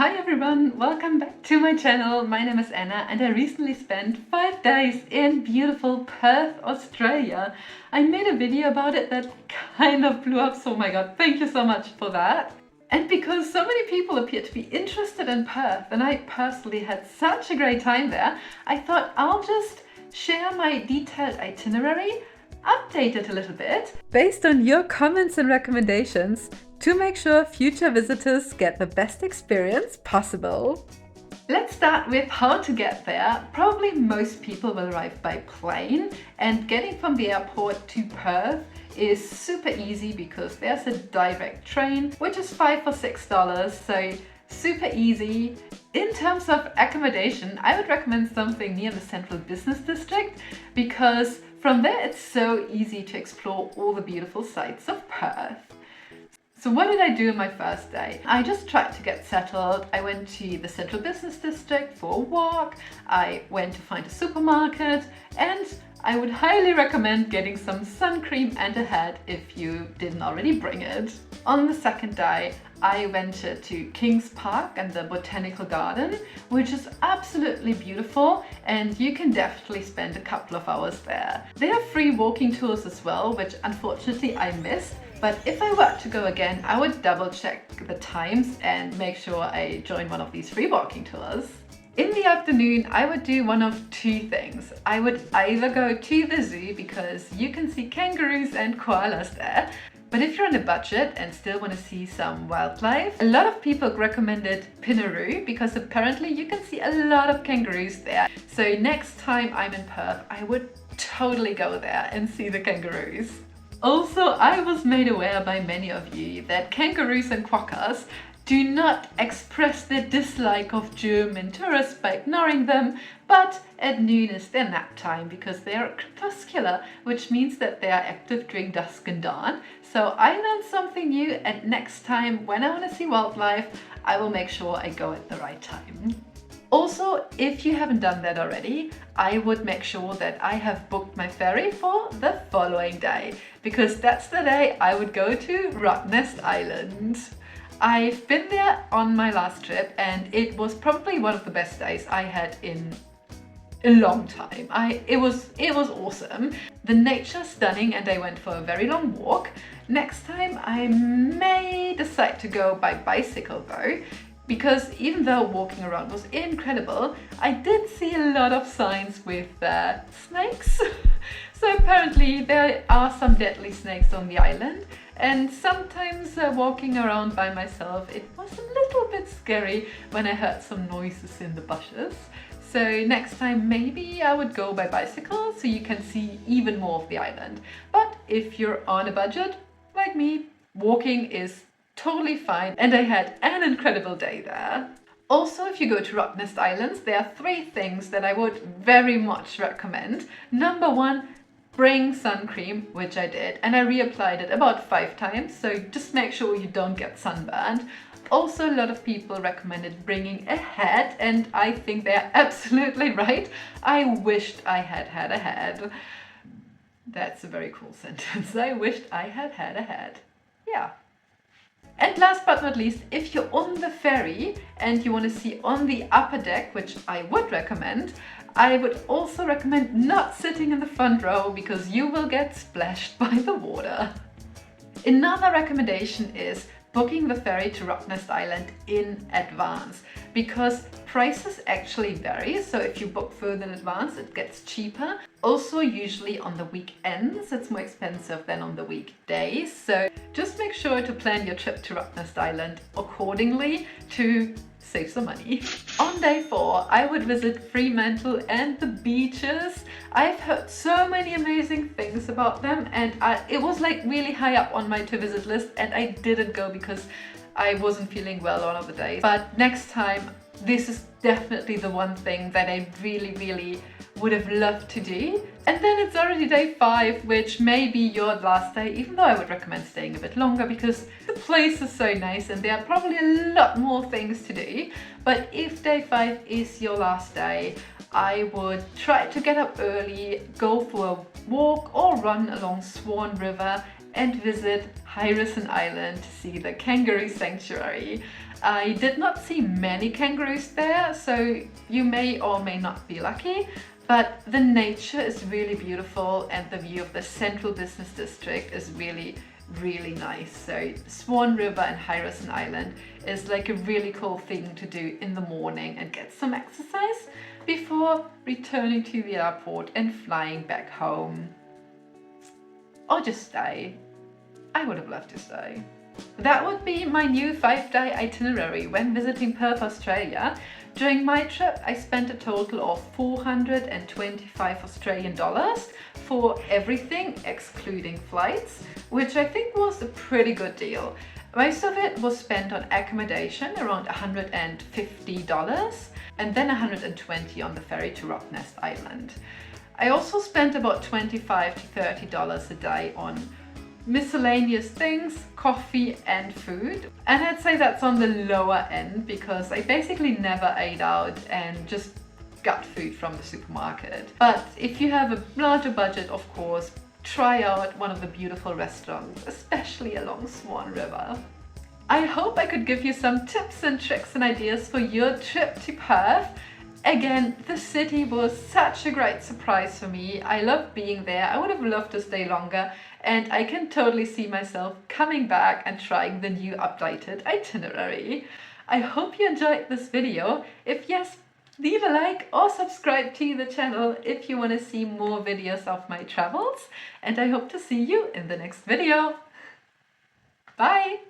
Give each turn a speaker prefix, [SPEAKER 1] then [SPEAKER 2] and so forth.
[SPEAKER 1] Hi everyone, welcome back to my channel. My name is Anna and I recently spent 5 days in beautiful Perth, Australia. I made a video about it that kind of blew up, so oh my god, thank you so much for that. And because so many people appear to be interested in Perth and I personally had such a great time there, I thought I'll just share my detailed itinerary, update it a little bit based on your comments and recommendations to make sure future visitors get the best experience possible. Let's start with how to get there. Probably most people will arrive by plane, and getting from the airport to Perth is super easy because there's a direct train which is $5 or $6, so super easy. In terms of accommodation, I would recommend something near the central business district because from there it's so easy to explore all the beautiful sights of Perth. So what did I do on my first day? I just tried to get settled. I went to the central business district for a walk. I went to find a supermarket, and I would highly recommend getting some sun cream and a hat if you didn't already bring it. On the second day, I ventured to Kings Park and the Botanical Garden, which is absolutely beautiful, and you can definitely spend a couple of hours there. There are free walking tours as well, which unfortunately I missed. But if I were to go again, I would double check the times and make sure I join one of these free walking tours. In the afternoon, I would do one of two things. I would either go to the zoo because you can see kangaroos and koalas there. But if you're on a budget and still want to see some wildlife, a lot of people recommended Pinaroo because apparently you can see a lot of kangaroos there. So next time I'm in Perth, I would totally go there and see the kangaroos. Also, I was made aware by many of you that kangaroos and quokkas do not express their dislike of German tourists by ignoring them, but at noon is their nap time because they are crepuscular, which means that they are active during dusk and dawn. So I learned something new, and next time when I want to see wildlife, I will make sure I go at the right time. Also, if you haven't done that already, I would make sure that I have booked my ferry for the following day, because that's the day I would go to Rottnest Island. I've been there on my last trip and it was probably one of the best days I had in a long time. It was awesome. The nature's stunning and I went for a very long walk. Next time I may decide to go by bicycle though, because even though walking around was incredible, I did see a lot of signs with snakes. So apparently there are some deadly snakes on the island, and sometimes walking around by myself, it was a little bit scary when I heard some noises in the bushes. So next time maybe I would go by bicycle so you can see even more of the island. But if you're on a budget, like me, walking is totally fine, and I had an incredible day there. Also, if you go to Rottnest Islands, there are 3 things that I would very much recommend. Number 1, bring sun cream, which I did, and I reapplied it about 5 times, so just make sure you don't get sunburned. Also, a lot of people recommended bringing a hat, and I think they're absolutely right. I wished I had had a hat. That's a very cool sentence. I wished I had had a hat. Yeah. And last but not least, if you're on the ferry and you want to see on the upper deck, which I would recommend, I would also recommend not sitting in the front row because you will get splashed by the water. Another recommendation is booking the ferry to Rottnest Island in advance because prices actually vary. So if you book further in advance, it gets cheaper. Also, usually on the weekends, it's more expensive than on the weekdays. So just make sure to plan your trip to Rottnest Island accordingly to save some money. On day 4, I would visit Fremantle and the beaches. I've heard so many amazing things about them, and it was like really high up on my to visit list, and I didn't go because I wasn't feeling well one of the days. But next time, this is definitely the one thing that I really would have loved to do. And then it's already day 5, which may be your last day, even though I would recommend staying a bit longer because the place is so nice and there are probably a lot more things to do. But if day 5 is your last day, I would try to get up early, go for a walk or run along Swan River and visit Heirisson Island to see the kangaroo sanctuary. I did not see many kangaroos there, so you may or may not be lucky, but the nature is really beautiful and the view of the central business district is really nice. So Swan River and Heirisson Island is like a really cool thing to do in the morning and get some exercise before returning to the airport and flying back home. Or just stay. I would have loved to stay. That would be my new 5-day itinerary when visiting Perth, Australia. During my trip, I spent a total of 425 Australian dollars for everything excluding flights, which I think was a pretty good deal. Most of it was spent on accommodation, around $150, and then $120 on the ferry to Rottnest Island. I also spent about $25 to $30 a day on miscellaneous things, coffee and food, and I'd say that's on the lower end because I basically never ate out and just got food from the supermarket. But if you have a larger budget, of course, try out one of the beautiful restaurants, especially along Swan River. I hope I could give you some tips and tricks and ideas for your trip to Perth. Again, the city was such a great surprise for me. I loved being there. I would have loved to stay longer, and I can totally see myself coming back and trying the new updated itinerary. I hope you enjoyed this video. If yes, leave a like or subscribe to the channel if you want to see more videos of my travels, and I hope to see you in the next video. Bye!